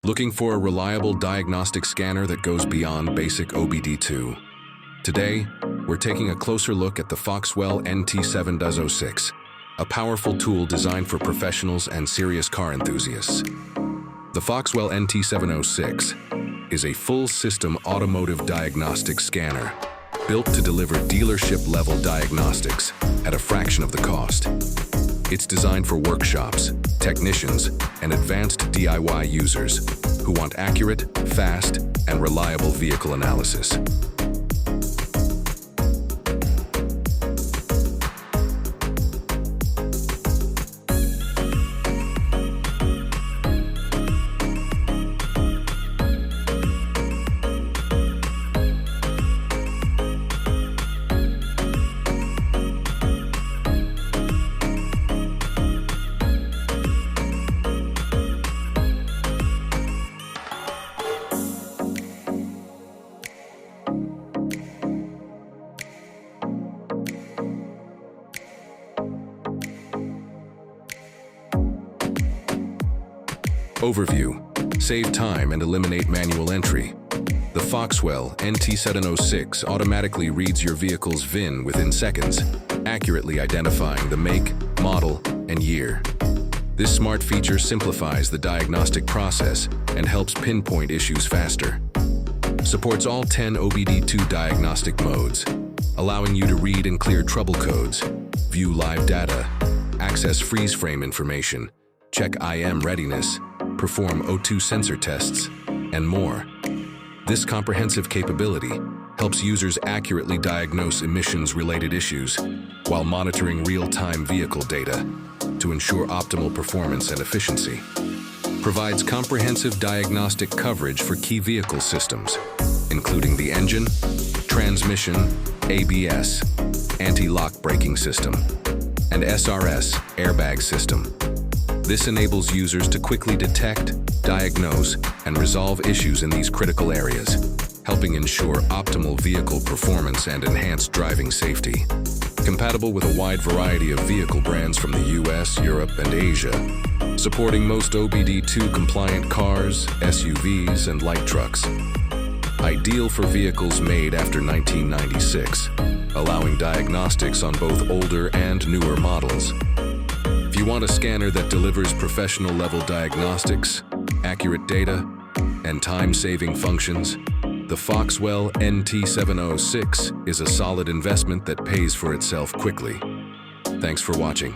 Looking for a reliable diagnostic scanner that goes beyond basic OBD2? Today, we're taking a closer look at the Foxwell NT706, a powerful tool designed for professionals and serious car enthusiasts. The Foxwell NT706 is a full-system automotive diagnostic scanner built to deliver dealership-level diagnostics at a fraction of the cost. It's designed for workshops, technicians, and advanced DIY users who want accurate, fast, and reliable vehicle analysis. Overview. Save time and eliminate manual entry. The Foxwell NT706 automatically reads your vehicle's VIN within seconds, accurately identifying the make, model, and year. This smart feature simplifies the diagnostic process and helps pinpoint issues faster. Supports all 10 OBD2 diagnostic modes, allowing you to read and clear trouble codes, view live data, access freeze frame information, check IM readiness, perform O2 sensor tests, and more. This comprehensive capability helps users accurately diagnose emissions-related issues while monitoring real-time vehicle data to ensure optimal performance and efficiency. Provides comprehensive diagnostic coverage for key vehicle systems, including the engine, transmission, ABS, anti-lock braking system, and SRS airbag system. This enables users to quickly detect, diagnose, and resolve issues in these critical areas, helping ensure optimal vehicle performance and enhanced driving safety. Compatible with a wide variety of vehicle brands from the US, Europe, and Asia, supporting most OBD2 compliant cars, SUVs, and light trucks. Ideal for vehicles made after 1996, allowing diagnostics on both older and newer models. If you want a scanner that delivers professional-level diagnostics, accurate data, and time-saving functions, the Foxwell NT706 is a solid investment that pays for itself quickly. Thanks for watching.